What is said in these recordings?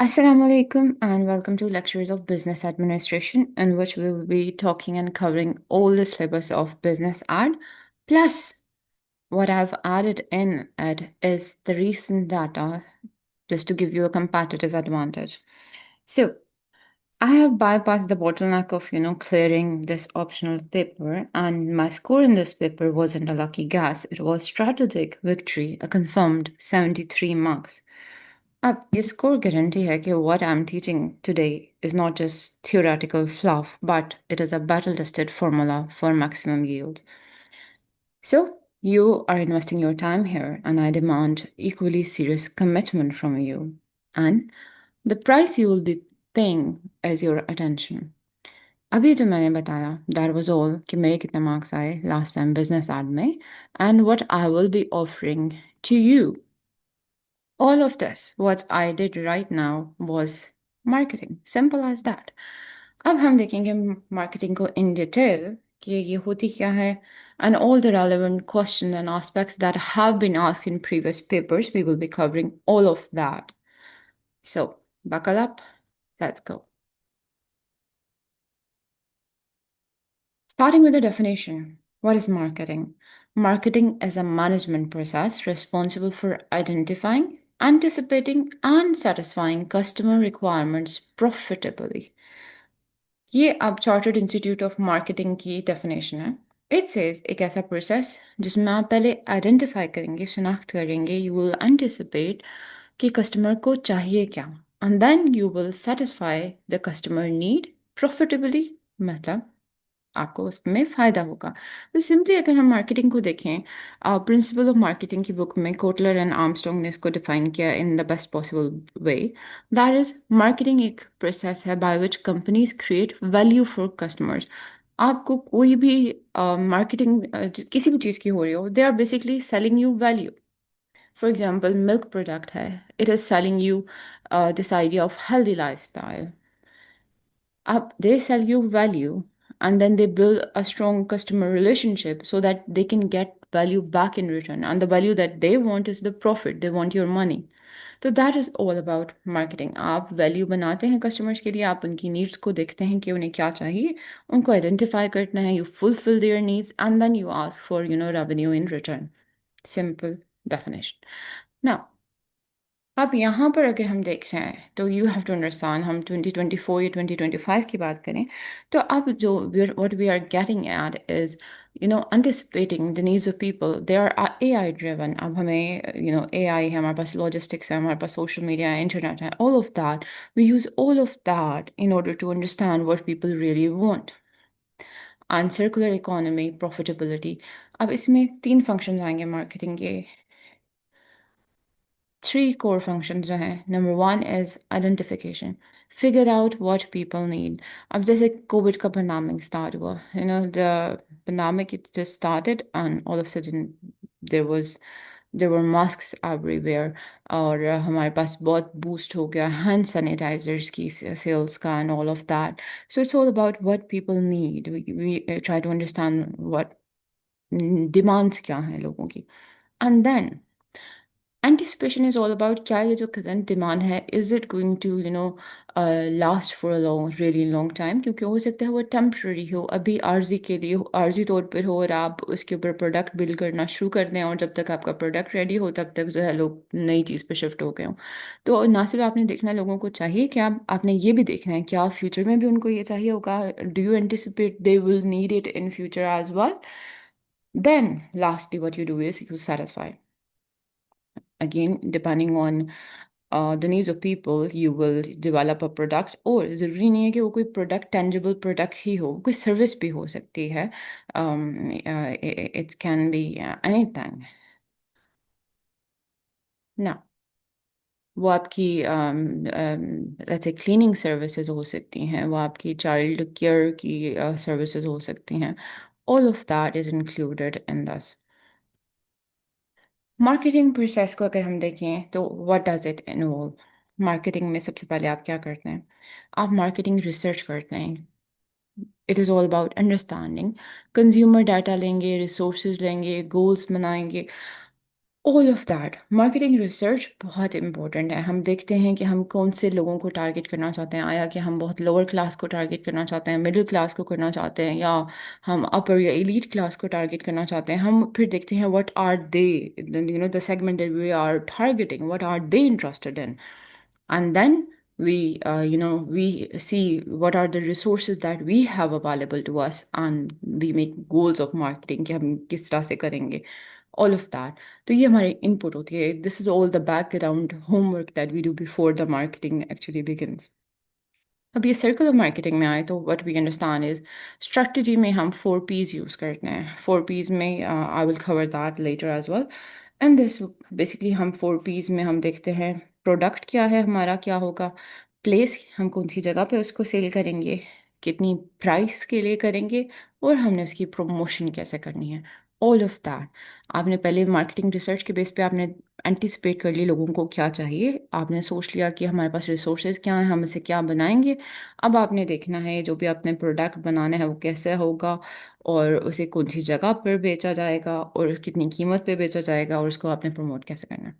Assalamu alaikum and welcome to Lectures of Business Administration, in which we will be talking and covering all the syllabus of business ad. Plus, what I've added in it is the recent data just to give you a competitive advantage. So, I have bypassed the bottleneck of, clearing this optional paper, and my score in this paper wasn't a lucky guess. It was strategic victory, a confirmed 73 marks. अब ये score guarantee है कि what I'm teaching today is not just theoretical fluff, but it is a battle-tested formula for maximum yield. So you are investing your time here, and I demand equally serious commitment from you. And the price you will be paying is your attention. अभी जो मैंने बताया that was all कि मेरे कितने marks आए last time business ad में and what I will be offering to you. All of this, what I did right now was marketing. Simple as that. अब हम देखेंगे marketing को in detail कि ये होती क्या है and all the relevant questions and aspects that have been asked in previous papers. We will be covering all of that. So, buckle up. Let's go. Starting with the definition. What is marketing? Marketing is a management process responsible for identifying, anticipating, and satisfying customer requirements profitably. ये अब chartered institute of marketing की definition है. It says एक ऐसा process जिसमें आप पहले identify करेंगे, शनाख्त करेंगे, यू विल एंटिसिपेट कि कस्टमर को चाहिए क्या, and then you will satisfy the customer need profitably, मतलब आपको उसमें फ़ायदा होगा. तो सिंपली अगर हम मार्केटिंग को देखें, प्रिंसिपल ऑफ मार्केटिंग की बुक में कोटलर एंड आर्मस्ट्रॉन्ग ने इसको डिफाइन किया in the best possible way. That is marketing एक प्रोसेस है by which companies create value for customers. आपको कोई भी मार्केटिंग किसी भी चीज़ की हो रही हो, they are basically selling you value. For example milk product है, it is selling you this idea of healthy lifestyle. Up they sell you value, and then they build a strong customer relationship so that they can get value back in return, and the value that they want is the profit, they want your money. So that is all about marketing. आप value बनाते हैं customers के लिए, आप उनकी needs को देखते हैं कि उन्हें क्या चाहिए, उनको आइडेंटिफाई करते हैं, you fulfil their needs and then you ask for revenue in return. Simple definition. Now अब यहाँ पर अगर हम देख रहे हैं तो यू हैव टू अंडरस्टैंड, हम 2024 या 2025 की बात करें तो अब जो what we are getting at is anticipating the needs of people. They are AI driven. अब हमें AI है, हमारे पास logistics है, हमारे पास social media है, internet है, all of that. We use all of that in order to understand what people really want. And circular economy, profitability. अब इसमें 3 फंक्शन आएंगे मार्केटिंग के. 3 core functions जो हैं. Number 1 is identification. Figure out what people need. अब जैसे COVID का pandemic start हुआ, the pandemic it just started and all of a sudden there were masks everywhere और हमारे पास बहुत boost हो गया hand sanitizers की sales का and all of that. So it's all about what people need. We try to understand what demands क्या हैं लोगों की. And then anticipation is all about क्या ये जो current demand है, is it going to last for a really long time, क्योंकि हो सकता है वो temporary हो, अभी आर्जी के लिए आर्जी तौर पर हो और आप उसके ऊपर प्रोडक्ट बिल्ड करना शुरू कर दें और जब तक आपका प्रोडक्ट रेडी हो तब तक जो है लोग नई चीज़ पे शिफ्ट हो गए हों. तो ना सिर्फ आपने देखना है लोगों को चाहिए क्या, आपने ये भी देखना है क्या फ्यूचर में भी उनको ये चाहिए होगा. Do you anticipate they will need it in future as well. Then lastly what you do is you satisfy. Again, depending on the needs of people, you will develop a product. और ज़रूरी नहीं है कि वो कोई product tangible product ही हो, कोई service भी हो सकती है. It can be anything. Now, वो आपकी let's say क्लीनिंग सर्विसेज हो सकती हैं, वो आपकी चाइल्ड केयर की सर्विसेज हो सकती हैं. All of that is included in this. Marketing process को अगर हम देखें तो what does it involve. Marketing में सबसे पहले आप क्या करते हैं, आप मार्केटिंग रिसर्च करते हैं. It is all about understanding. Consumer data लेंगे, रिसोर्सेज लेंगे, गोल्स बनाएंगे, all of that marketing research बहुत इंपॉर्टेंट है। हम देखते हैं कि हम कौन से लोगों को टारगेट करना चाहते हैं, आया कि हम बहुत लोअर क्लास को टारगेट करना चाहते हैं, मिडिल क्लास को करना चाहते हैं, या हम अपर या एलीट क्लास को टारगेट करना चाहते हैं। हम फिर देखते हैं what are they, the segment that we are targeting, what are they interested in, and then we see what are the resources that we have available to us, and we make goals of marketing कि हम किस तरह से करेंगे, all of that। तो ये हमारी input होती है। This is all the background homework that we do before the marketing actually begins। अब ये सर्कल ऑफ मार्केटिंग में आए तो what we understand is strategy में हम 4 P's यूज़ करते हैं। 4 P's में I will cover that later as well. And this basically हम 4 P's में हम देखते हैं प्रोडक्ट क्या है हमारा, क्या होगा, प्लेस हम कौन सी जगह पे उसको सेल करेंगे, कितनी प्राइस के लिए करेंगे, और हमने उसकी प्रमोशन कैसे करनी है, ऑल ऑफ दैट। आपने पहले मार्केटिंग रिसर्च के बेस पे आपने एंटिसिपेट कर ली लोगों को क्या चाहिए, आपने सोच लिया कि हमारे पास रिसोर्सेज क्या हैं, हम इसे क्या बनाएंगे। अब आपने देखना है जो भी आपने प्रोडक्ट बनाना है वो कैसे होगा, और उसे कौन सी जगह पर बेचा जाएगा, और कितनी कीमत पे बेचा जाएगा, और उसको आपने प्रमोट कैसे करना है।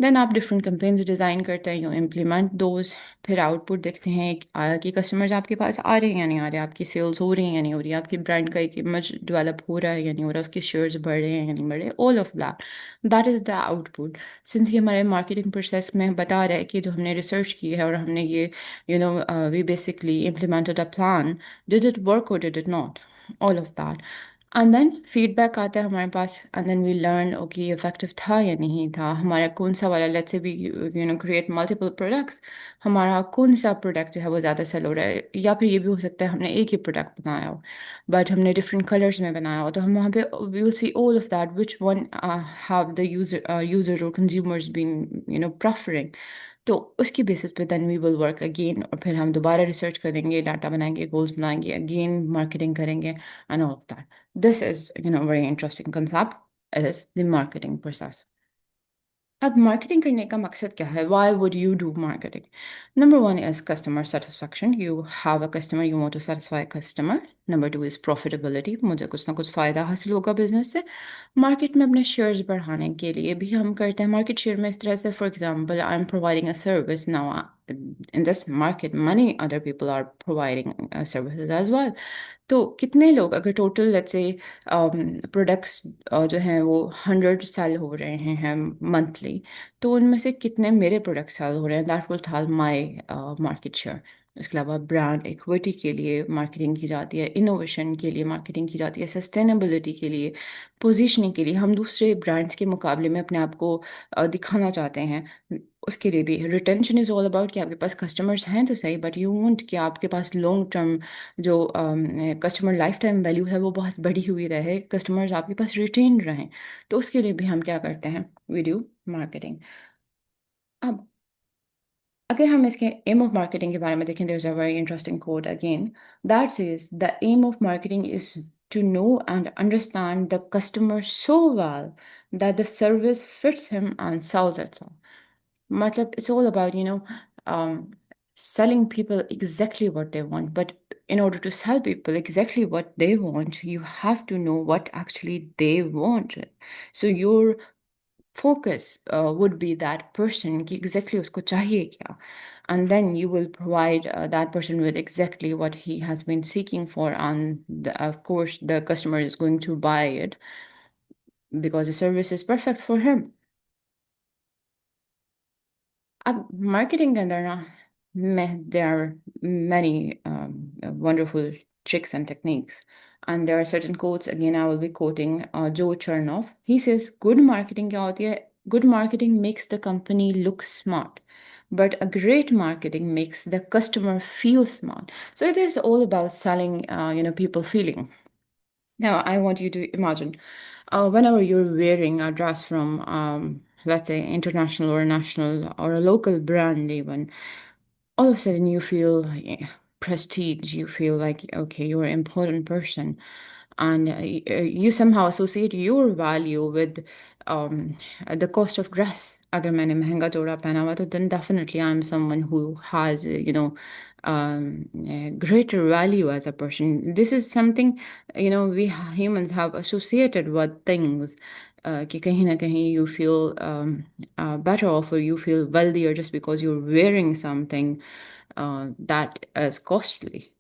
देन आप डिफरेंट कैंपेन्स डिज़ाइन करते हैं, यू इम्प्लीमेंट दोज। फिर आउटपुट देखते हैं कि कस्टमर्स आपके पास आ रहे हैं या नहीं आ रहे, आपकी सेल्स हो रही हैं या नहीं हो रही, आपकी ब्रांड का एक इमेज डेवलप हो रहा है या नहीं हो रहा, उसके शेयर्स बढ़ रहे हैं या नहीं बढ़ रहे, all of that, that is the output. Since ये हमारे मार्केटिंग प्रोसेस में बता रहा है कि जो हमने रिसर्च की है और हमने ये we basically implemented a plan, did it work और did it not, all of that. And then feedback आता है हमारे पास, and then we learn okay effective था या नहीं था, हमारा कौन सा वाला, let's say we create multiple products, हमारा कौन सा प्रोडक्ट जो है वो ज़्यादा सेल हो रहा है, या फिर ये भी हो सकता है हमने एक ही प्रोडक्ट बनाया हो बट हमने डिफरेंट कलर्स में बनाया हो, तो हम वहाँ पे we will see all of that which one have the user और कंज्यूमर्स बीन प्रेफरिंग। तो उसकी बेसिस पे then we will work again, और फिर हम दोबारा रिसर्च करेंगे, डाटा बनाएंगे, गोल्स बनाएंगे, अगेन मार्केटिंग करेंगे, and all of that. This is very interesting concept, it is the marketing process. अब मार्केटिंग करने का मकसद क्या है, why would you do marketing? Number one is customer satisfaction, you have a customer, you want to satisfy customer. Number two is profitability, मुझे कुछ ना कुछ फ़ायदा हासिल होगा बिजनेस से। मार्केट में अपने शेयर्स बढ़ाने के लिए भी हम करते हैं मार्केट शेयर में इस तरह से, for example I am providing a service now, in this market many other people are providing services as well. तो कितने लोग, अगर टोटल लेट्स से प्रोडक्ट्स जो हैं वो 100 सेल हो रहे हैं मंथली, तो उनमें से कितने मेरे प्रोडक्ट सेल हो रहे हैं, that will tell my market share. इसके अलावा ब्रांड इक्विटी के लिए मार्केटिंग की जाती है, इनोवेशन के लिए मार्केटिंग की जाती है, सस्टेनेबिलिटी के लिए, पोजीशनिंग के लिए, हम दूसरे ब्रांड्स के मुकाबले में अपने आप को दिखाना चाहते हैं, उसके लिए भी। रिटेंशन इज़ ऑल अबाउट कि आपके पास कस्टमर्स हैं तो सही, बट यू वांट कि आपके पास लॉन्ग टर्म जो कस्टमर लाइफ टाइम वैल्यू है वो बहुत बढ़ी हुई रहे, कस्टमर्स आपके पास रिटेन रहें। तो उसके लिए भी हम क्या करते हैं, वीडियो मार्केटिंग। अब अगर हम इसके एम ऑफ मार्केटिंग के बारे में देखें, there is a very interesting quote again that says the aim of marketing is to know and understand the customer so well that the service fits him and sells itself. Matlab, it's all about, um, selling people exactly what they want. But in order to sell people exactly what they want, you have to know what actually they want. So your focus would be that person ki exactly usko chahiye kya. And then you will provide that person with exactly what he has been seeking for. And of course, the customer is going to buy it because the service is perfect for him. अब marketing के अंदर ना मैं there are many wonderful tricks and techniques, and there are certain quotes, again I will be quoting Joe Chernoff. He says good marketing क्या होती है, good marketing makes the company look smart, but a great marketing makes the customer feel smart. So it is all about selling people feeling. Now, I want you to imagine whenever you're wearing a dress from, let's say, international or national or a local brand, even, all of a sudden you feel prestige, you feel like, okay, you're an important person. And you somehow associate your value with um, the cost of dress. अगर मैंने महंगा जोड़ा पहना हुआ तो then definitely I'm someone who has a greater value as a person. This is something we humans have associated with things. कि कहीं ना कहीं you feel better off or you feel wealthier just because you're wearing something that is costly.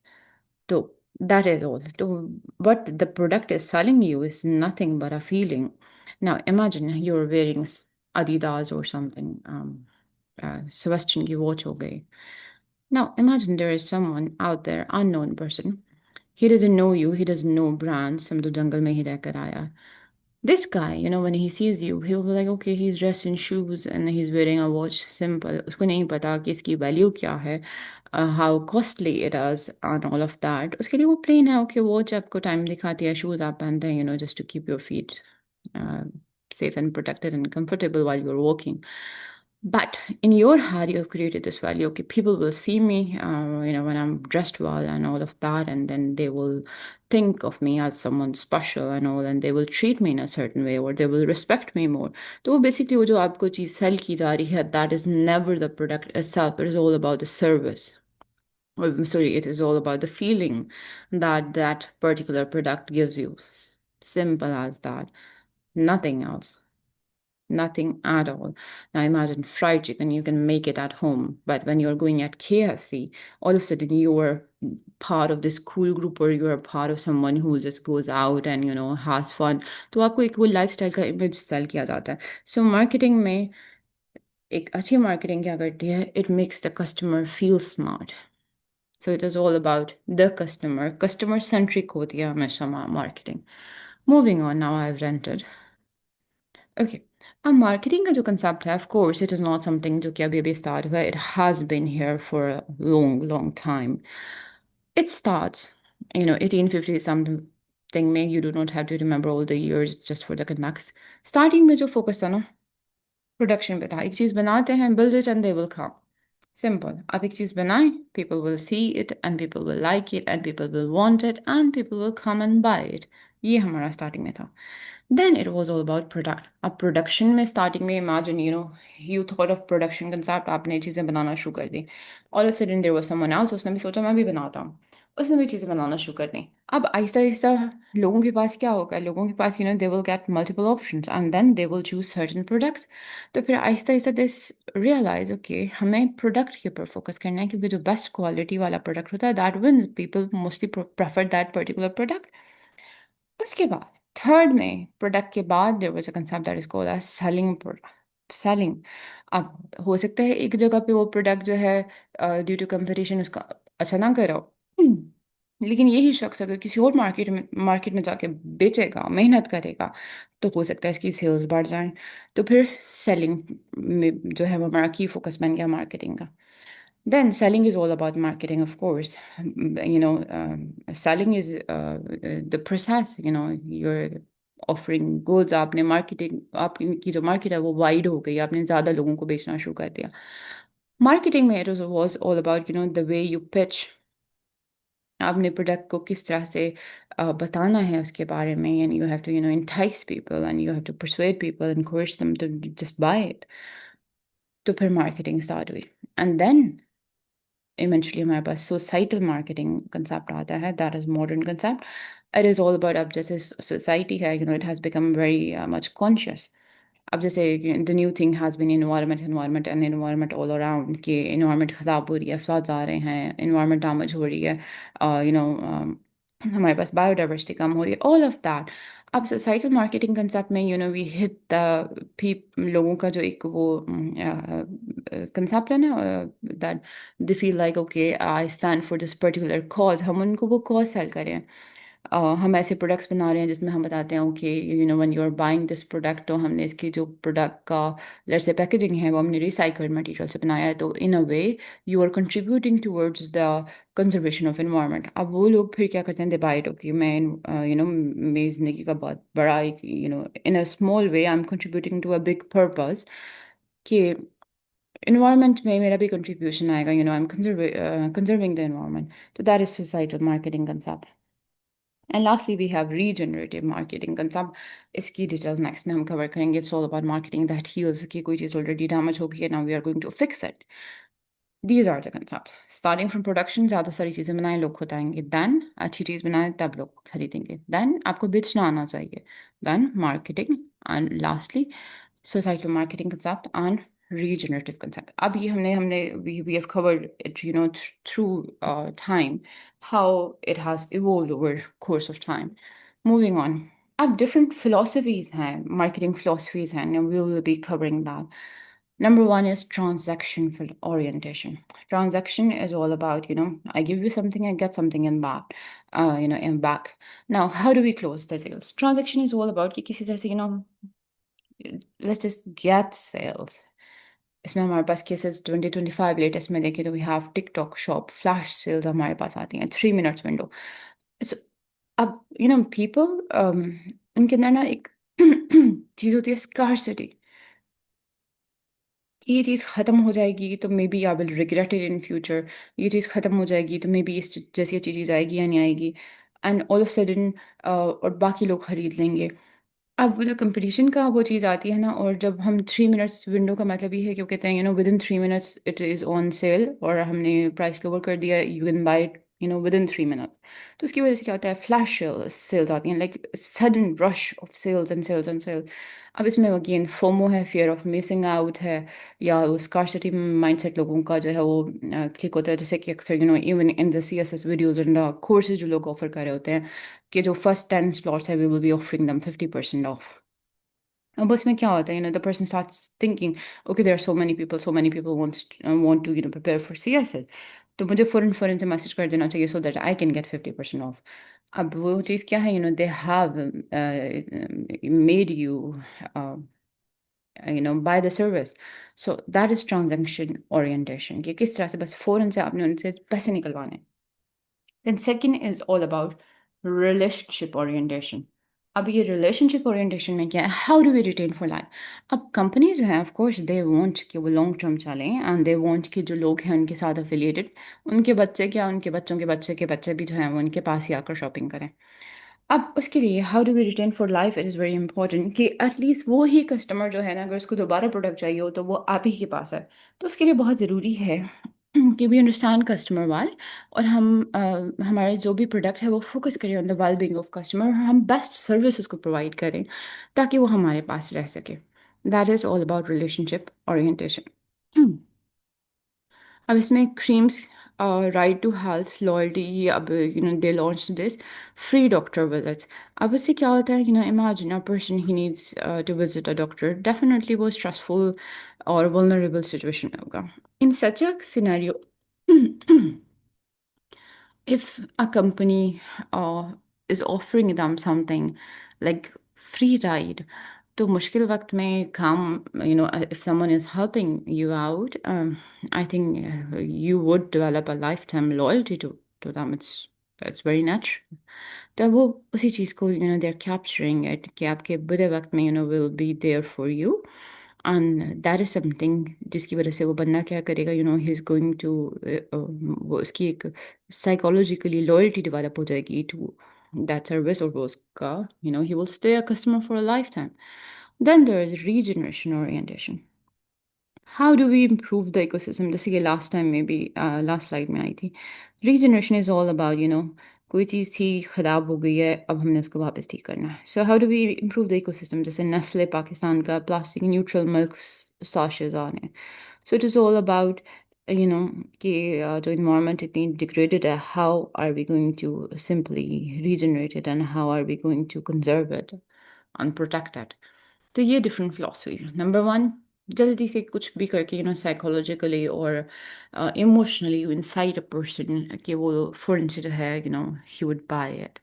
So that is all. So what the product is selling you is nothing but a feeling. Now imagine you're wearing Adidas or something. Sebastian की watch हो गई. Now imagine there is someone out there, unknown person. He doesn't know you. He doesn't know brands. हम तो जंगल में ही रहकर आया. This guy, when he sees you, he'll be like, okay, he's dressed in shoes and he's wearing a watch. Simple. उसको नहीं पता कि इसकी value क्या है, how costly it is, and all of that. उसके लिए वो plain है, okay, watch आपको time दिखाती है, shoes आप पहनते हैं, just to keep your feet uh, safe and protected and comfortable while you're walking. But in your head, you have created this value. Okay, people will see me, when I'm dressed well and all of that, and then they will think of me as someone special and all, and they will treat me in a certain way, or they will respect me more. So basically, वो जो आपको चीज़ sell की जा रही है, that is never the product itself. It is all about the service. Or, sorry, it is all about the feeling that that particular product gives you. Simple as that. Nothing else. Nothing at all. Now imagine fried chicken, you can make it at home, but when you're going at KFC, all of a sudden you are part of this cool group or you're a part of someone who just goes out and has fun. तो आपको एक वो lifestyle का image cell किया जाता है. So marketing में एक अच्छी marketing क्या करती है? It makes the customer feel smart. So it is all about the customer. Customer centric होती है हमेशा marketing. Moving on, now I've rented. Okay. अब मार्केटिंग का जो कंसेप्ट है, of course it is not something जो कि अभी अभी स्टार्ट हुआ. It has been here for a long long time. It starts 1850 something में. You do not have to remember all the years just for the connect. Starting में जो focus था ना, प्रोडक्शन पे था. एक चीज़ बनाते हैं, build it and they will come. Simple. आप एक चीज़ बनाएं, people will see it and people will like it and people will want it and people will come and buy it. ये हमारा स्टार्टिंग में था. Then it was all about product. अब production में starting में imagine, you thought of production concept, आपने चीज़ें बनाना शुरू कर दी. All of a sudden there was someone else, उसने भी सोचा मैं भी बनाता हूँ. उसने भी चीज़ें बनाना शुरू कर दी. अब आहिस्ता आहिस्ता लोगों के पास क्या होगा? लोगों के पास, they will get multiple options and then they will choose certain products. तो फिर Aahista Aahista this realize, okay, हमें product के ऊपर focus करना है क्योंकि जो best quality वाला product होता है, that wins. People mostly prefer that particular product. उसके बाद थर्ड में प्रोडक्ट के बाद there was a concept that is called as selling. अब हो सकता है एक जगह पे वो प्रोडक्ट जो है ड्यू टू कंपटीशन उसका अच्छा ना करो. लेकिन यही शख्स अगर किसी और मार्केट में जाके बेचेगा, मेहनत करेगा, तो हो सकता है इसकी सेल्स बढ़ जाएं. तो फिर सेलिंग में जो है वो हमारा की फोकस बन गया मार्केटिंग का. Then selling is all about marketing, of course. Selling is the process. You're offering goods. आपने marketing, आपकी जो market है वो wide हो गई. आपने ज़्यादा लोगों को बेचना शुरू कर दिया. Marketing में it was all about the way you pitch. आपने प्रोडक्ट को किस तरह से बताना है उसके बारे में. And you have to entice people and you have to persuade people, encourage them to just buy it. तो फिर marketing start हुई. And then इवेंचुअली हमारे पास सोसाइटल मार्केटिंग कंसेप्ट आता है. That is modern concept. It is all about, अब जैसे society है, it has become very much conscious. अब जैसे the new thing has been environment and environment all around, कि इन्वायरमेंट ख़राब हो रही है, फ्लड्स आ रहे हैं, इन्वायरमेंट डैमेज हो रही है, हमारे पास बायोडाइवर्सिटी कम हो रही है, ऑल ऑफ दैट. अब सोसाइटल मार्केटिंग कंसेप्ट में वी हिट द लोगों का जो एक वो कंसेप्ट है ना, that they feel like okay I stand for this particular cause. हम उनको वो कॉज सेल करें. हम ऐसे प्रोडक्ट्स बना रहे हैं जिसमें हम बताते हैं okay when you are buying this product, तो हमने इसकी जो प्रोडक्ट का लेट्स से पैकेजिंग है वो हमने रिसाइकल्ड मटेरियल से बनाया है. तो in a way you are contributing towards the conservation of environment. अब वो लोग फिर क्या करते हैं, दे बाय इट. ओके मैं मेरी ज़िंदगी का बहुत बड़ा एक in a small way I am contributing to a big purpose, कि environment में मेरा भी contribution आएगा. I'm conserving the environment. So that is societal marketing concept. And lastly, we have regenerative marketing concept. इसकी details next में हम cover करेंगे. It's all about marketing that heals, कि कोई चीज़ already damage हो गई है, now we are going to fix it. These are the concepts. Starting from production, ज़्यादा सारी चीज़ें बनाएं, लोग खुदाएंगे. Then अच्छी चीज़ बनाएं, तब लोग खरीदेंगे. Then आपको बेचना आना चाहिए. Then marketing, and lastly societal marketing concept and regenerative concept. अब ये हमने we have covered it, through time, how it has evolved over course of time. Moving on. अब different philosophies हैं, marketing philosophies हैं, and we will be covering that. Number one is transaction orientation. Transaction is all about, I give you something, I get something in back, in back. Now, how do we close the sales? Transaction is all about कि किसी तरह से, let's just get sales. इसमें हमारे पास cases 2025 latest में देखें तो we have TikTok shop flash sales हमारे पास आती हैं 3 minutes window. It's अब people उनके अंदर ना एक चीज़ होती है scarcity. ये चीज़ ख़त्म हो जाएगी तो maybe I will regret it in future. ये चीज़ ख़त्म हो जाएगी तो मे बी इस जैसी अच्छी चीज़ आएगी या नहीं आएगी. एंड ऑल ऑफ सडन और बाकी लोग खरीद लेंगे. अब वो जो कंपटीशन का वो चीज़ आती है ना, और जब हम 3 मिनट्स विंडो का मतलब ये है कि वो कहते हैं with in 3 minutes it is on sale, और हमने प्राइस लोअर कर दिया, you can buy it with in 3 minutes. तो उसकी वजह से क्या होता है, फ्लैश सेल्स आती हैं, like sudden rush of sales and sales and sales. अब इसमें अगेन फोमो है, फियर ऑफ मिसिंग आउट है, या वो स्कार्सिटी माइंडसेट लोगों का जो है वो क्लिक होता है, जैसे कि अक्सर even in the CSS videos and courses जो लोग ऑफर कर रहे होते हैं कि जो फर्स्ट 10 स्लॉट्स है we will be offering them 50% off. अब उसमें क्या होता है, the person starts thinking, okay there are so many people want to prepare for CSS, तो मुझे फ़ौरन फ़ौरन से मैसेज कर देना चाहिए so that I can get 50% off. अब वो चीज़ क्या है, they have made you by the service. So that is transaction orientation, कि किस तरह से बस फ़ौरन से आपने उनसे पैसे निकलवाने. Then second is all about relationship orientation. अब ये relationship orientation में क्या है? How do we retain for life? अब companies जो हैं, of course, they want कि वो long term चलें, and they want कि जो लोग हैं उनके साथ affiliated, उनके बच्चे क्या, उनके बच्चों के बच्चे के बच्चे भी जो हैं वो उनके पास ही आकर shopping करें. अब उसके लिए how do we retain for life, it is very important कि एटलीस्ट वो ही कस्टमर जो है ना, अगर उसको दोबारा प्रोडक्ट चाहिए हो तो वो आप ही के पास है. तो उसके लिए बहुत ज़रूरी है कि वी अंडरस्टैंड कस्टमर वेल, और हम हमारे जो भी प्रोडक्ट है वो फोकस करें on the well being of customer, और हम बेस्ट सर्विस उसको प्रोवाइड करें ताकि वो हमारे पास रह सके. That is all about relationship orientation. अब इसमें creams, right to health, loyalty, ये अब they launch this free doctor visits. अब इससे क्या होता है, imagine a person he needs to visit a doctor, definitely वो स्ट्रेसफुल और वल्नरेबल सिचुएशन होगा. In such a scenario, if a company is offering them something like free ride, तो मुश्किल वक्त में काम, if someone is helping you out, I think you would develop a lifetime loyalty to them. It's very natural. तो वो उसी चीज़ को, they're capturing it कि आपके बुरे वक्त में, will be there for you. And that is something जिसकी वजह से वो बंदा क्या करेगा, he's going to वो उसकी एक psychologically loyalty develop हो जाएगी to that service, और वो उसका, he will stay a customer for a lifetime. Then there is regeneration orientation. How do we improve the ecosystem? जैसे कि last time में भी last slide में आई थी. Regeneration is all about, कोई चीज़ थी ख़राब हो गई है, अब हमने उसको वापस ठीक करना है. So how do we improve the ecosystem? जैसे नेस्ले पाकिस्तान का plastic neutral milk sachets आ रहे हैं. So it is all about, कि जो environment इतनी degraded है, how are we going to simply regenerate it, and how are we going to conserve it and protect it? तो ये different philosophy है. Number one, जल्दी से कुछ भी करके, साइकोलॉजिकली और emotionally you incite a person कि वो फ़ौरन से जो है, he would buy it.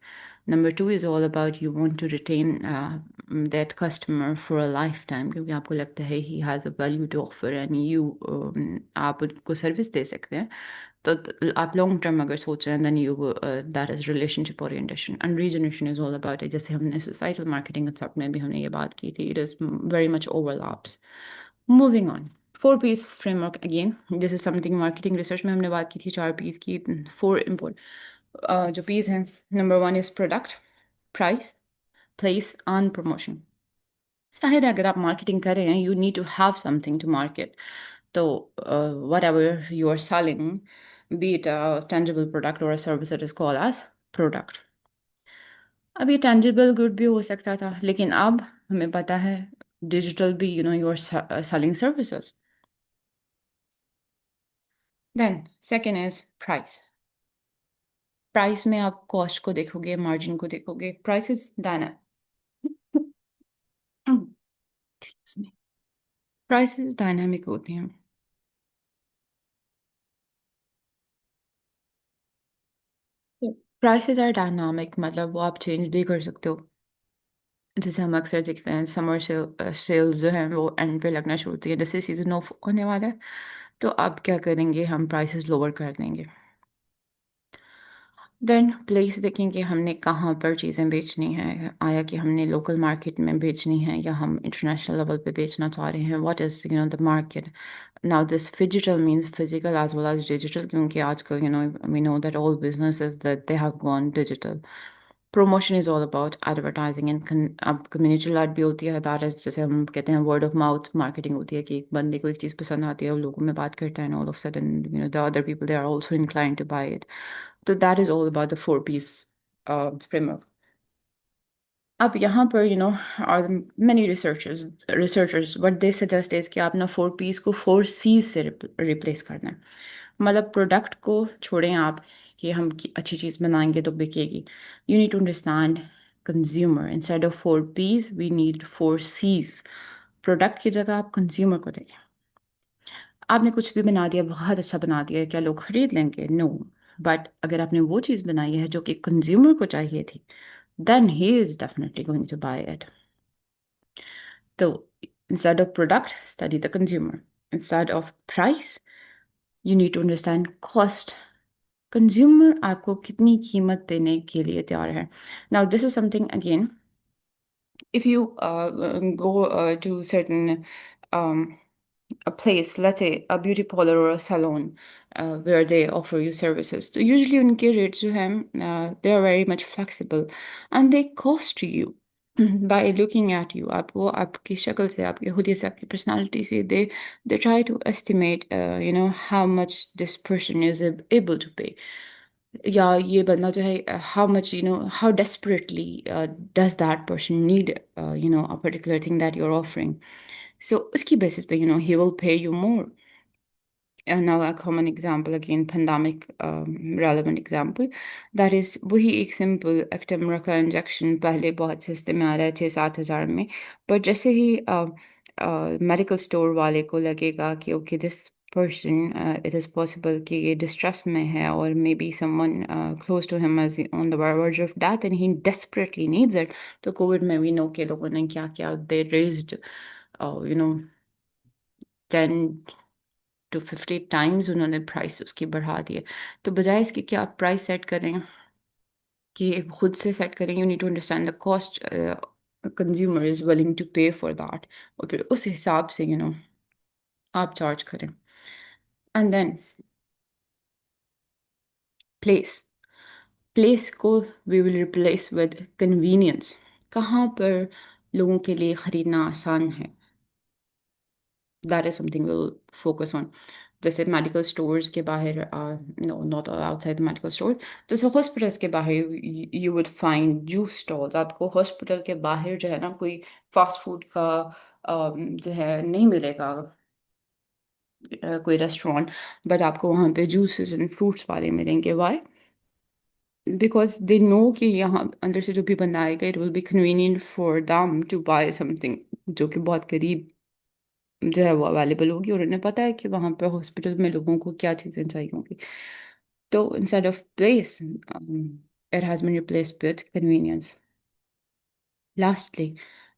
Number two is all about you want to retain that customer for a lifetime, क्योंकि आपको लगता है he has a value to offer, and आप उनको सर्विस दे सकते हैं. तो आप लॉन्ग टर्म अगर सोच रहे हैं, then you that is relationship orientation. And regeneration is all about it, जैसे हमने सोसाइटल मार्केटिंग कंसेप्ट में भी हमने ये बात की थी, it is very much overlaps. Moving on, 4 P's framework. Again this is something marketing research में हमने बात की थी, 4 P's की. 4 इम्पोर्ट जो P's हैं, number one is product, price, place and promotion. जाहिर है अगर आप मार्केटिंग कर रहे हैं, you need to have something to market. So, whatever you are selling, be it a tangible product or a service, that is called as product. अब ये tangible good भी हो सकता था, लेकिन अब हमें पता है digital भी, you're selling services. Then, second is price. Price में आप cost को देखोगे, margin को देखोगे. Price is dynamic. Excuse me. Prices dynamic होती हैं. Prices are dynamic, मतलब वो आप change भी कर सकते हो. जैसे हम अक्सर देखते हैं समर सेल्स जो हैं वो एंड पे लगना शुरू होती है, जैसे सीजन ऑफ होने वाला है तो अब क्या करेंगे, हम प्राइसेस लोअर कर देंगे. देन प्लेस देखेंगे हमने कहाँ पर चीज़ें बेचनी है, आया कि हमने लोकल मार्केट में बेचनी है या हम इंटरनेशनल लेवल पे बेचना चाह रहे हैं. What is the market. Now this digital means physical as well as digital, क्योंकि आजकल we know that all businesses that they have gone digital. Promotion is all about advertising and अब community led भी होती है, that is जैसे हम कहते हैं वर्ड ऑफ माउथ मार्केटिंग होती है कि एक बंदे को एक चीज़ पसंद आती है और लोगों में बात करता है and all of sudden the other people they are also inclined to buy it. So that is all about the four-piece framework. अब यहाँ पर are many researchers what they suggest is कि आप ना 4 P's को 4 C's से replace करना है. मतलब प्रोडक्ट को छोड़ें आप कि हम अच्छी चीज़ बनाएंगे तो बिकेगी. You need to understand consumer. Instead of 4 P's we need 4 C's. Product की जगह आप कंज्यूमर को देखें. आपने कुछ भी बना दिया, बहुत अच्छा बना दिया, क्या लोग खरीद लेंगे? नो. बट अगर आपने वो चीज़ बनाई है जो कि कंज्यूमर को चाहिए थी, then he is definitely going to buy it. तो instead of product, study the consumer. Instead of price, you need to understand cost. Consumer आपको कितनी कीमत देने के लिए तैयार है. Now, this is something again, if you go to certain a place, let's say a beauty parlor or a salon, where they offer you services. So usually उनके rates जो हैं, they are very much flexible and they cost you by looking at you. आप वो आपकी शक्ल से, आपके हुलिये से, आपकी personality से, they try to estimate, how much this person is able to pay. या ये बंदा जो है, how much, how desperately does that person need, a particular thing that you're offering. So उसकी basis पे, he will pay you more. And now a common example, again, pandemic relevant example, that is वही एक simple Actemra का injection पहले बहुत सस्ते में आ रहा है 6-7 हज़ार में, but जैसे ही medical store वाले को लगेगा कि okay, this person, it is possible कि ये distress में है or maybe someone close to him is on the verge of death and he desperately needs it. तो कोविड में we know कि लोगों ने क्या किया, they raised 10 to 50 टाइम्स उन्होंने प्राइस उसकी बढ़ा दी है. तो बजाय इसके कि आप प्राइस सेट करें, कि खुद से सेट करें, you need to understand the cost consumer is willing to pay for that, और फिर उस हिसाब से आप चार्ज करें. And then place. प्लेस को we will replace with convenience. कहाँ पर लोगों के लिए ख़रीदना आसान है, that is something we'll focus on. जैसे मेडिकल स्टोर्स के बाहर, no not outside the medical store, जैसे हॉस्पिटल्स के बाहर you would find juice stalls. आपको हॉस्पिटल के बाहर जो है ना कोई फास्ट फूड का जो है नहीं मिलेगा, कोई रेस्टोरेंट, बट आपको वहाँ पे जूसेस एंड फ्रूट्स वाले मिलेंगे. वाई? बिकॉज दे नो कि यहाँ अंदर से जो भी बंदा आएगा, it will be convenient for them to buy something जो कि बहुत करीब जो है वो अवेलेबल होगी, और उन्हें पता है कि वहाँ पे हॉस्पिटल में लोगों को क्या चीज़ें चाहिए होंगी. तो instead of place, it has been replaced with convenience. Lastly,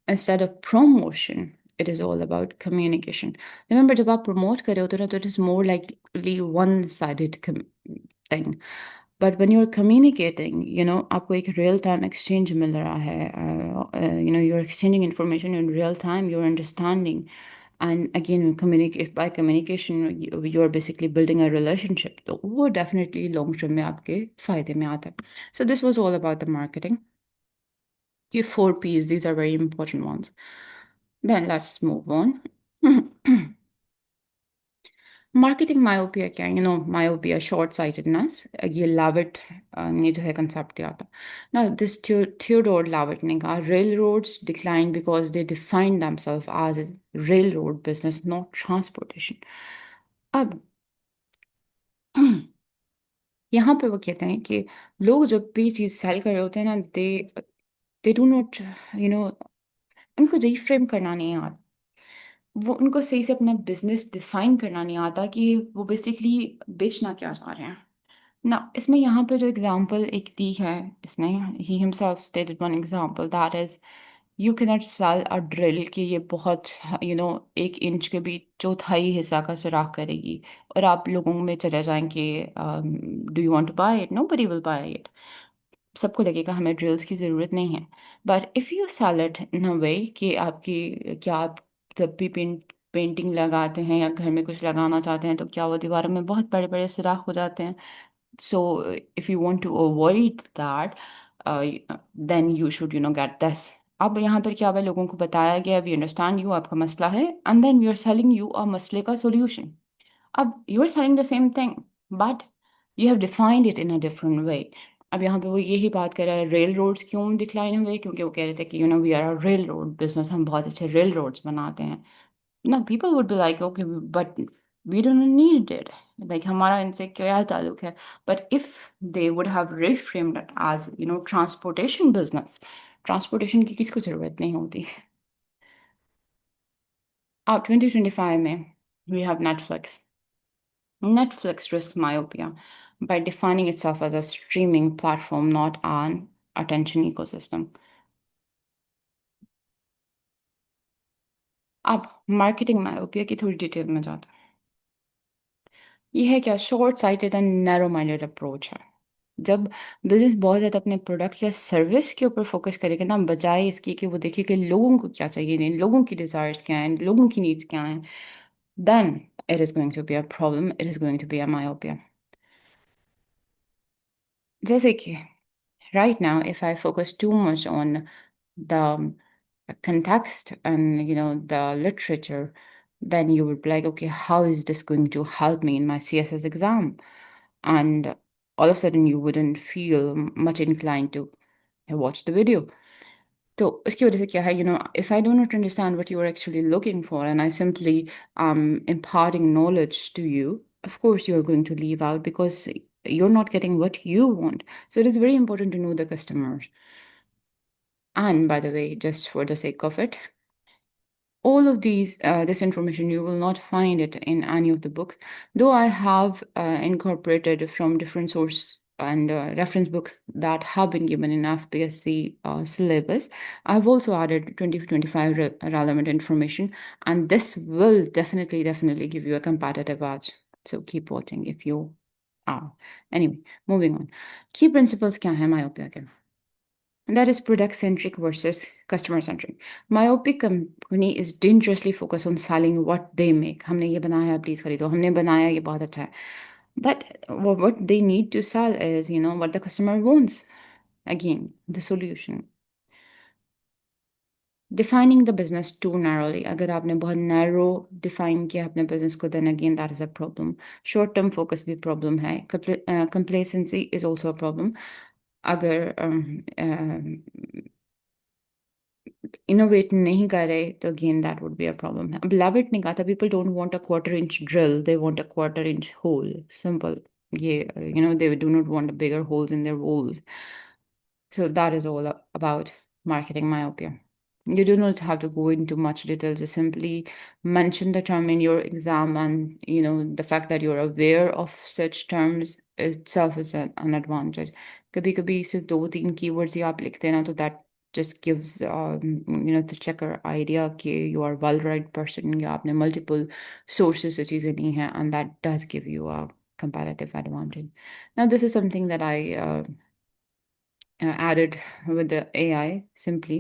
instead of promotion, it is all about communication. Remember, जब आप promote कर रहे होते हो ना, तो it is more likely one-sided thing. But when you're communicating, आपको एक real time exchange मिल रहा है, you're exchanging information in real time, you're understanding. And again, communicate by communication, you're basically building a relationship. तो वो definitely long term में आपके फायदे में आता है. So this was all about the marketing. Your 4 P's, these are very important ones. Then let's move on. Marketing myopia क्या है? मायोपिया शॉर्ट साइटेडनेस, ये लाविट ने जो है कंसेप्ट दिया था ना, दिस थियोडोर लाविट ने कहा railroads decline because they define themselves as railroad business not transportation. अब यहाँ पे वो कहते हैं कि लोग जब भी चीज़ सेल कर रहे होते हैं ना, दे डू नॉट यू नो उनको रीफ्रेम करना नहीं आता, वो उनको सही से अपना बिजनेस डिफाइन करना नहीं आता कि वो बेसिकली बेचना क्या चाह रहे हैं ना। इसमें यहाँ पे जो एग्जांपल एक दी है इसने, he himself stated one example that is you can not sell a drill कि ये बहुत 1 इंच के भी चौथाई हिस्सा का सुराख करेगी और आप लोगों में चले जाएंगे do you want to buy it, nobody will buy it, सबको लगेगा हमें ड्रिल्स की ज़रूरत नहीं है। But if you sell it in a way कि क्या आप जब भी पेंटिंग लगाते हैं या घर में कुछ लगाना चाहते हैं तो क्या वो दीवारों में बहुत बड़े बड़े सुराख हो जाते हैं। So if you want to avoid that then you should get this. अब यहाँ पर क्या हुआ, लोगों को बताया गया वी अंडरस्टैंड यू, आपका मसला है, and then we are selling you a मसले का सोल्यूशन। अब you are selling the same thing but you have defined it in a different way. अब यहाँ पे वो यही बात कर रहा है रेल रोड्स क्यों डिक्लाइन हुए, क्योंकि वो कह रहे थे कि we are a railroad business, हम बहुत अच्छे रेल रोड्स बनाते हैं ना। People would be like okay but we don't need it, like हमारा इनसे क्या ताल्लुक है। But if they would have reframed it as transportation business, transportation की किसको जरूरत नहीं होती। अब 2025 में we have Netflix. Netflix risks myopia by defining itself as a streaming platform, not an attention ecosystem. अब मार्केटिंग मायोपिया की थोड़ी डिटेल में जाते हैं। ये है क्या, short sighted and narrow minded approach है। जब बिजनेस बहुत ज़्यादा अपने प्रोडक्ट या सर्विस के ऊपर फोकस करेगा ना, बजाय इसकी कि वो देखे कि लोगों को क्या चाहिए, नहीं लोगों की डिज़ायर्स क्या हैं, लोगों की नीड्स क्या हैं, then it is going to be a problem, it is going to be a myopia. जैसे कि right now if I focus too much on the context and the literature, then you would be like, okay, how is this going to help me in my CSS exam? And all of a sudden you wouldn't feel much inclined to watch the video. So उसकी वजह से क्या है, if I do not understand what you are actually looking for and I simply imparting knowledge to you, of course you're going to leave out because you're not getting what you want. So it is very important to know the customers. And by the way, just for the sake of it, all of this information you will not find it in any of the books, though I have incorporated from different source and reference books that have been given in FPSC syllabus. I've also added 2025 relevant information, and this will definitely give you a competitive edge. So keep watching if you are. Anyway, moving on. Key principles क्या है myopia के? That is product centric versus customer centric. Myopic company is dangerously focused on selling what they make. हमने ये बनाया please खरीदो, हमने बनाया ये बहुत अच्छा है. But what they need to sell is, what the customer wants. Again, the solution. Defining the business too narrowly. अगर आपने बहुत narrow define किया अपने business को, then again that is a problem. Short term focus भी problem है. Complacency is also a problem. अगर innovate नहीं कर रहे तो again that would be a problem है। अब लैविट ने कहा था people don't want a quarter inch drill, they want a quarter inch hole, simple. ये they do not want bigger holes in their walls. So that is all about marketing myopia. You do not have to go into much detail, just simply mention the term in your exam, and the fact that you're aware of such terms itself is an advantage. कभी कभी सिर्फ 2-3 keywords ही आप लिखते हैं ना, तो that just gives the checker idea कि you are well read person या आपने multiple sources से चीजें ली हैं, and that does give you a comparative advantage. Now this is something that I added with the AI simply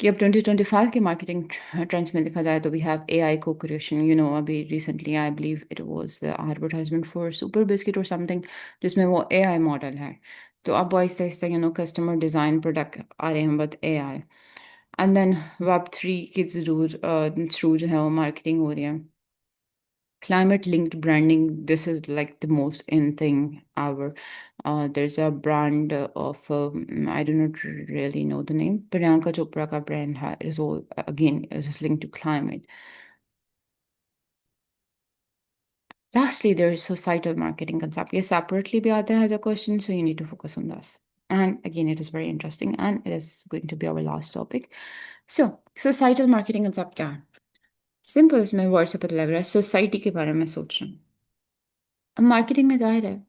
कि अब 2025 के marketing trends में देखा जाए तो वी हैव एआई को क्रिएशन। अभी recently I believe it was advertisement for super biscuit और समथिंग, जिसमें वो एआई मॉडल है। तो अब Aahista Aahista customer design product आ रहे हैं with AI, and then web 3 के थ्रू जो है वो मार्केटिंग हो रही है। Climate linked branding, this is like the most in thing ever. There's a brand of I do not really know the name. Priyanka Chopra ka brand is all again it is linked to climate. Lastly, there is societal marketing concept. ये separately भी आता है as a question, so you need to focus on this. And again, it is very interesting and it is going to be our last topic. So, societal marketing concept क्या है? Simple, इसमें word से पता लग रहा है society के बारे में सोच रहे हैं। अब मार्केटिंग में जाहिर है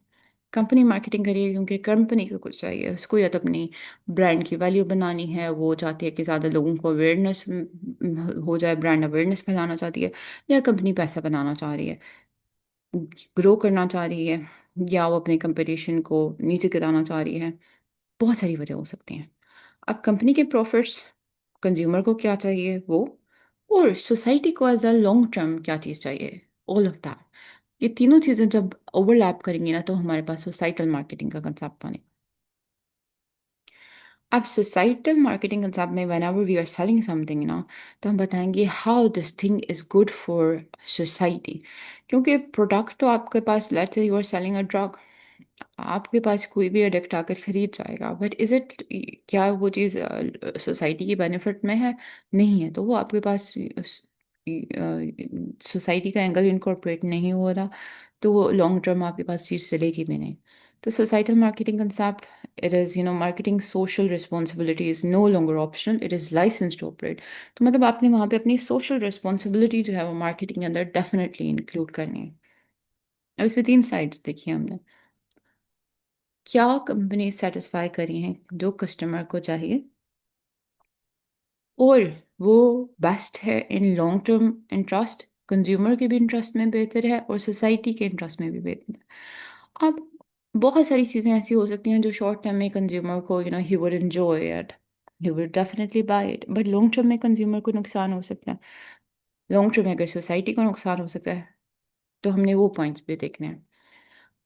कंपनी मार्केटिंग करिए क्योंकि कंपनी को कुछ चाहिए, उसको या तो अपनी ब्रांड की वैल्यू बनानी है, वो चाहती है कि ज़्यादा लोगों को अवेयरनेस हो जाए, ब्रांड अवेयरनेस फैलाना चाहती है, या कंपनी पैसा बनाना चाह रही है, ग्रो करना चाह रही है, या वो अपने कंपटीशन को नीचे गिराना चाह रही है। बहुत सारी वजह हो सकती हैं। अब कंपनी के प्रॉफिट्स, कंज्यूमर को क्या चाहिए वो, और सोसाइटी को एज अ लॉन्ग टर्म क्या चीज़ चाहिए, ऑल ऑफ दैट। ये तीनों चीज़ें जब ओवरलैप करेंगी ना तो हमारे पास सोसाइटल मार्केटिंग का कंसेप्ट बने। अब सोसाइटल मार्केटिंग कंसेप्ट में whenever we are selling something ना, तो हम बताएंगे how this thing is good for society. क्योंकि प्रोडक्ट तो आपके पास, let's say you are selling a drug, आपके पास कोई भी एडिक्ट आकर खरीद जाएगा, बट इज इट, क्या वो चीज़ सोसाइटी की बेनिफिट में है? नहीं है, तो वो आपके पास सोसाइटी का एंगल इनकॉर्पोरेट नहीं हो रहा, तो वो लॉन्ग टर्म आपके पास चीज़ चलेगी भी नहीं। तो societal marketing concept, it is marketing social responsibility is no longer optional, it is licence to operate. तो मतलब आपने वहाँ पे अपनी सोशल रिस्पॉन्सिबिलिटी जो है वो मार्केटिंग के अंदर डेफिनेटली इंक्लूड करनी है। अब इसमें तीन साइड्स देखिए हमने। क्या कंपनी सेटिस्फाई करी हैं जो कस्टमर को चाहिए, और वो बेस्ट है in long term interest, consumer के भी इंटरेस्ट में बेहतर है और सोसाइटी के इंटरेस्ट में भी बेहतर है। अब बहुत सारी चीज़ें ऐसी हो सकती हैं जो शॉर्ट टर्म में कंज्यूमर को he would enjoy it, he would definitely buy it, but long term में कंज्यूमर को नुकसान हो सकता है। लॉन्ग टर्म में अगर सोसाइटी को नुकसान हो सकता है तो हमने वो पॉइंट्स भी देखने हैं।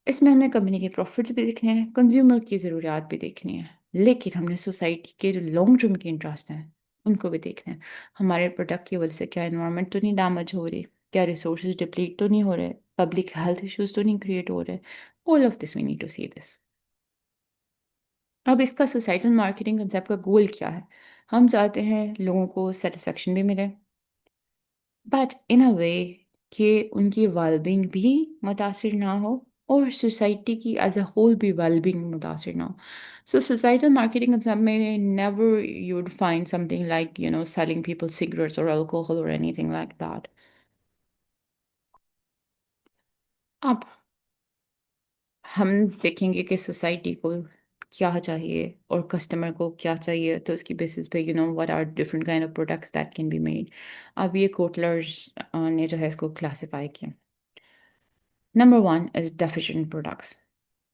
इसमें हमने कंपनी के प्रॉफिट्स भी देखने हैं, कंज्यूमर की ज़रूरियात भी देखनी है, लेकिन हमने सोसाइटी के जो लॉन्ग टर्म के इंटरेस्ट हैं उनको भी देखना है। हमारे प्रोडक्ट की वजह से क्या एनवायरनमेंट तो नहीं डैमेज हो रही, क्या रिसोर्सेज डिप्लीट तो नहीं हो रहे, पब्लिक हेल्थ इश्यूज तो नहीं क्रिएट हो रहे। All of this we need to see this. अब इसका सोसाइटल मार्केटिंग कंसेप्ट का गोल क्या है? हम चाहते हैं लोगों को सेटिस्फेक्शन भी मिले, बट इन अ वे कि उनकी वेलबींग भी मुतासिर ना हो और सोसाइटी की एज अ होल भी वेलबींग मुतासिर ना हो। सो सोसाइटल मार्केटिंग कंसेप्ट में never you would find something like selling people cigarettes और अल्कोहल और एनीथिंग लाइक दैट। अब हम देखेंगे कि सोसाइटी को क्या चाहिए और कस्टमर को क्या चाहिए, तो उसकी बेसिस पे what are different kind of products that can be made. अब ये कोटलर्स ने जो है इसको क्लासिफाई किया। Number one is deficient products.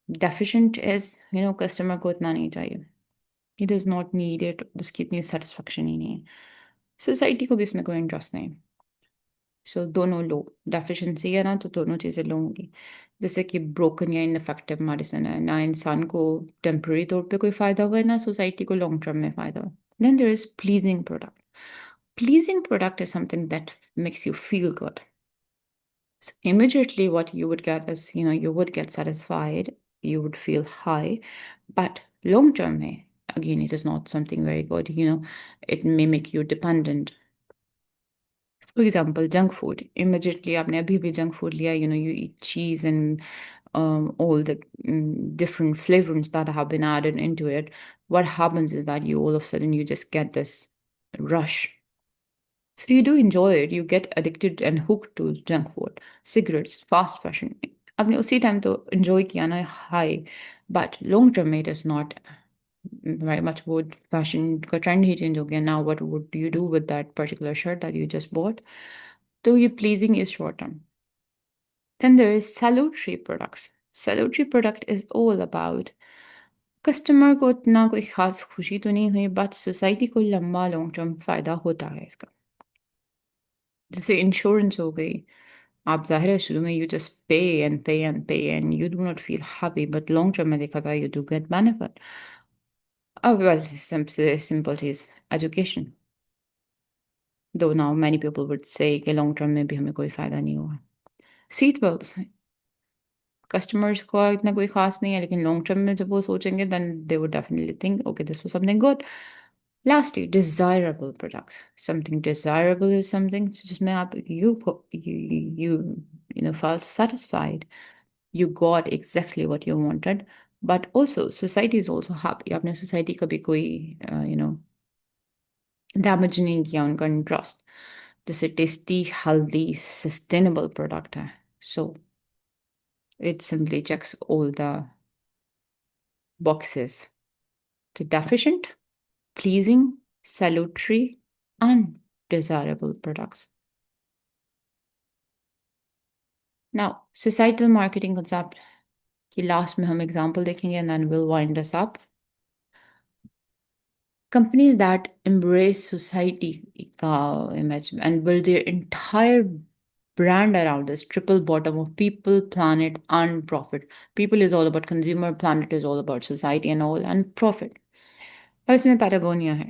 Deficient is customer को इतना नहीं चाहिए, he does not need it, उसकी इतनी सेटिस्फेक्शन ही नहीं है, सोसाइटी को भी इसमें कोई इंटरेस्ट नहीं। सो दोनों लो, डेफिशिएंसी है ना तो दोनों चीज़ें लो होंगी। जैसे कि ब्रोकन या इनफेक्टिव मेडिसिन है ना, इंसान को टेम्पररी तौर पे कोई फ़ायदा हुआ है ना सोसाइटी को लॉन्ग टर्म में फ़ायदा हुआ। Then there is pleasing product. Pleasing product is something that makes you feel good. So immediately what you would get is, you would get satisfied, you would feel high, but long term, again, it is not something very good, it may make you dependent. For example, junk food. Immediately, आपने अभी भी junk food लिया, you eat cheese and all the different flavorings that have been added into it. What happens is that you all of a sudden you just get this rush. So you do enjoy it. You get addicted and hooked to junk food, cigarettes, fast fashion. आपने उसी time तो enjoy किया ना high, but long term it is not very much good. Fashion का trend ही change हो गया. Now what would you do with that particular shirt that you just bought? तो ये pleasing is short term. Then there is salutary products. Salutary product is all about customer को इतना कोई खास खुशी तो नहीं हुई, बट सोसाइटी को लंबा लॉन्ग टर्म फायदा होता है इसका। जैसे इंश्योरेंस हो गई, आप ज़ाहिर है शुरू में यू जस्ट पे एंड पे एंड पे and you do not feel happy, but long term में देखा जाए यू डू गेट बेनिफिट। अब वेल सिंपल चीज़, एजुकेशन, दो now many people would say कि लॉन्ग टर्म में भी हमें कोई फ़ायदा नहीं हुआ। सीट बेल्ट्स, कस्टमर्स को इतना कोई खास नहीं है, लेकिन लॉन्ग टर्म में जब वो सोचेंगे then they would definitely think okay this was something good. Lastly, desirable product. Something desirable is something जिसमें आप you know felt satisfied. You got exactly what you wanted. But also society is also happy. आपने society का भी कोई damage नहीं किया उनका interest. जैसे टेस्टी हेल्दी सस्टेनेबल प्रोडक्ट है. So it simply checks all the boxes. So deficient, pleasing, salutary, and desirable products. Now, societal marketing concept की लास्ट में हम एग्जांपल देखेंगे and then we'll wind this up. Companies that embrace society का image and build their entire brand around this triple bottom of people, planet, and profit. People is all about consumer, planet is all about society and all, and profit. अब इसमें Patagonia है.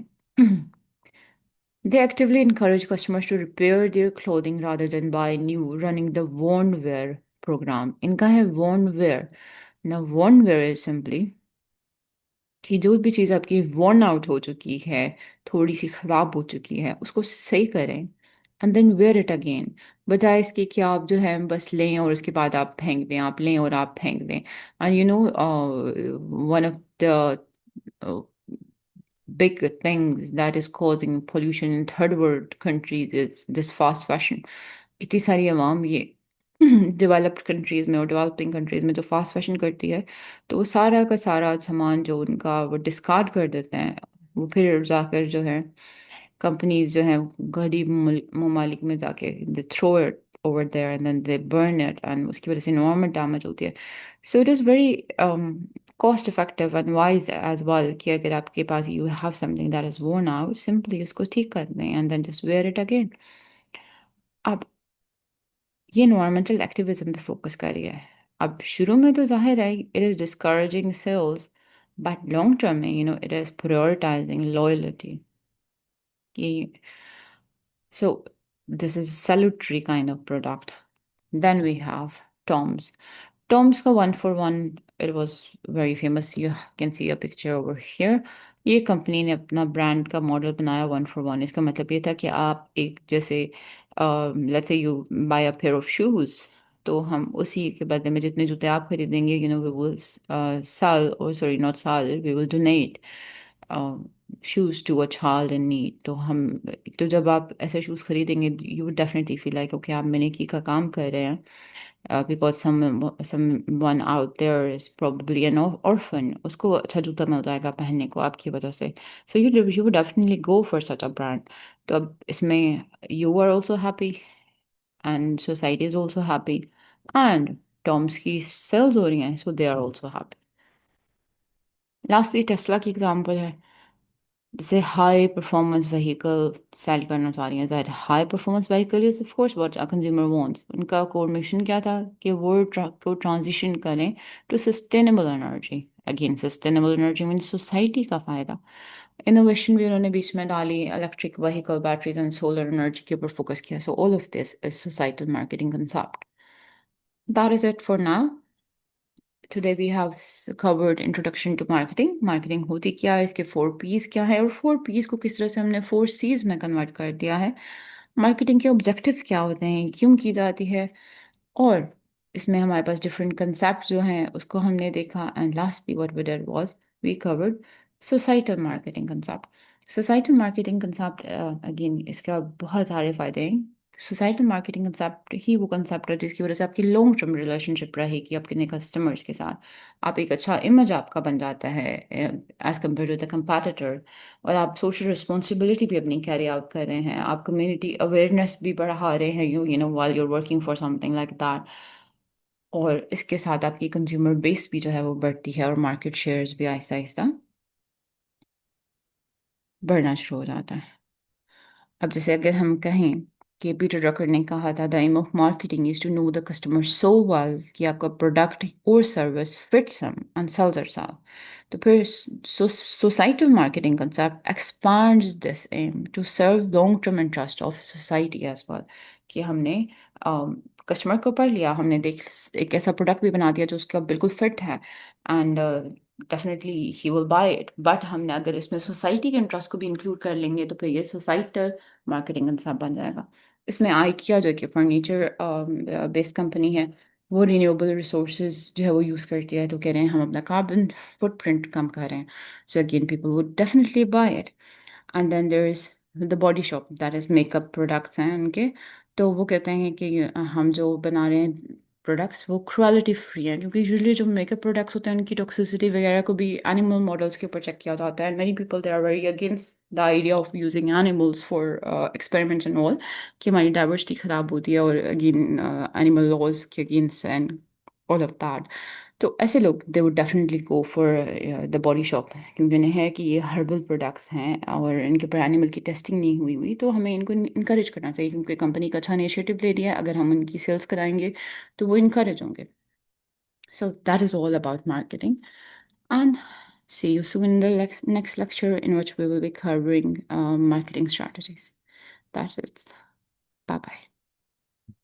They actively encourage customers to repair their clothing rather than buy new, running the worn wear program. इनका है worn wear. Now, worn wear is simply कि जो भी चीज़ आपकी worn out हो चुकी है, थोड़ी सी खराब हो चुकी है, उसको सही करें and then wear it again. बजाय इसके कि आप जो है बस लें और उसके बाद आप फेंक दें, आप लें और आप फेंक दें. And you know one of the big things that is causing pollution in third world countries is this fast fashion. इतनी सारी अवाम ये डेवलप्ड कंट्रीज में और डेवलपिंग कंट्रीज में जो फास्ट फैशन करती है, तो वो सारा का सारा सामान जो उनका वो डिस्कार्ड कर देते हैं. वो फिर जाकर जो है कंपनीज जो हैं गरीब ममालिक में जाके they throw it over there and then they burn it and उसकी वजह से इन्वायरमेंट डैमेज होती है. So it is very cost effective and wise as well कि अगर आपके पास you have something that is worn out, simply उसको ठीक कर दें and then just wear it again. अब ये environmental activism पे फोकस कर रही है. अब शुरू में तो जाहिर है it is discouraging sales, but long term में it is prioritizing loyalty. कि so this is salutary kind of product. Then we have Tom's. Tom's का 1 for 1 it was very famous. You can see a picture over here. ये company ने अपना brand का model बनाया 1 for 1. इसका मतलब ये था कि आप एक जैसे let's say you buy a pair of shoes, तो हम उसी के बदले में जितने जूते आप खरीदेंगे वी विल सेल और sorry not sell, we will donate shoes to a child in need. तो हम तो जब आप ऐसे शूज खरीदेंगे you would definitely feel like okay आप मैंने की का काम कर रहे हैं. Because someone out there is probably an orphan. उसको अच्छा जूता मिल जाएगा पहनने को आपकी वजह से. So you would definitely go for such a brand. तो अब इसमें you are also happy and society is also happy and Tom's की sales हो रही हैं so they are also happy. Lastly Tesla की एग्जांपल है. जैसे हाई परफॉर्मेंस व्हीकल सेल करना चाह रही हैं. ज़ाहिर high performance vehicle is of course what a consumer wants. उनका कोर मिशन क्या था कि वो ट्रक को ट्रांजिशन करें to sustainable energy. Again sustainable energy mean society का फ़ायदा. इनोवेशन भी उन्होंने बीच में डाली, electric vehicle batteries and solar energy के ऊपर फोकस किया. So all of this is societal marketing concept. That is it for now. Today we have covered introduction to marketing. Marketing होती क्या है, इसके 4 P's क्या है और 4 P's को किस तरह से हमने 4 C's में कन्वर्ट कर दिया है. मार्केटिंग के ऑब्जेक्टिव्स क्या होते हैं, क्यों की जाती है, और इसमें हमारे पास डिफरेंट कंसेप्ट जो हैं उसको हमने देखा. And lastly what we did was we covered societal marketing concept. Societal marketing concept again इसका बहुत सारे फ़ायदे हैं. सोसाइटल मार्केटिंग कंसेप्ट ही वो कंसेप्ट है जिसकी वजह से आपकी लॉन्ग टर्म रिलेशनशिप रहेगी आपके नए कस्टमर्स के साथ. आप एक अच्छा इमेज आपका बन जाता है एज कम्पेयर टू द कंपैटिटर. और आप सोशल रिस्पॉन्सिबिलिटी भी अपनी कैरी आउट कर रहे हैं, आप कम्युनिटी अवेयरनेस भी बढ़ा रहे हैं you know while you are working for something like that. और इसके साथ आपकी कंज्यूमर बेस भी जो है वो बढ़ती है और मार्केट शेयर्स भी आहिस्ता आहिस्ता बढ़ना शुरू हो जाता है. अब जैसे अगर हम कहें कि पीटर ड्रकर ने कहा था the aim of marketing is to know the customer so well कि आपका प्रोडक्ट और service fits him and sells himself. तो फिर societal marketing concept expands this aim to serve long term interest of society as well. कि हमने customer को पढ़ लिया हमने, देख एक ऐसा प्रोडक्ट भी बना दिया जो उसका बिल्कुल फिट है, and definitely he will buy it. But हमने अगर इसमें सोसाइटी के इंटरेस्ट को भी इंक्लूड कर लेंगे तो फिर ये सोसाइटल मार्केटिंग कंसेप्ट बन जाएगा। इसमें आइकिया जो कि फर्नीचर बेस्ड कंपनी है, वो रिन्यूएबल रिसोर्सेज जो है वो यूज़ करती है, तो कह रहे हैं हम अपना कार्बन फुटप्रिंट कम कर रहे हैं। So again people would definitely buy it. And then there is the Body Shop, that is makeup products हैं उनके। तो वो कहते हैं कि हम जो बना रहे हैं प्रोडक्ट्स वो क्रुएलिटी फ्री हैं, क्योंकि यूजुअली जो मेकअप प्रोडक्ट्स होते हैं उनकी टॉक्सिसिटी वगैरह को भी एनिमल मॉडल्स के ऊपर चेक किया जाता है। Many people they are very against the idea of using animals for experiments and all, कि हमारी डाइवर्सिटी ख़राब होती है, और अगेन एनिमल लॉज के against and all of that. तो ऐसे लोग they would definitely go for the Body Shop, क्योंकि उन्हें है कि ये हर्बल प्रोडक्ट्स हैं और इनके ऊपर एनिमल की टेस्टिंग नहीं हुई हुई, तो हमें इनको इनकरेज करना चाहिए, क्योंकि कंपनी का अच्छा इनिशिएटिव ले लिया है। अगर हम उनकी सेल्स कराएंगे तो वो इनकरेज होंगे। So that is all about marketing, and see you soon in the next lecture in which we will be covering marketing strategies. That is, bye bye.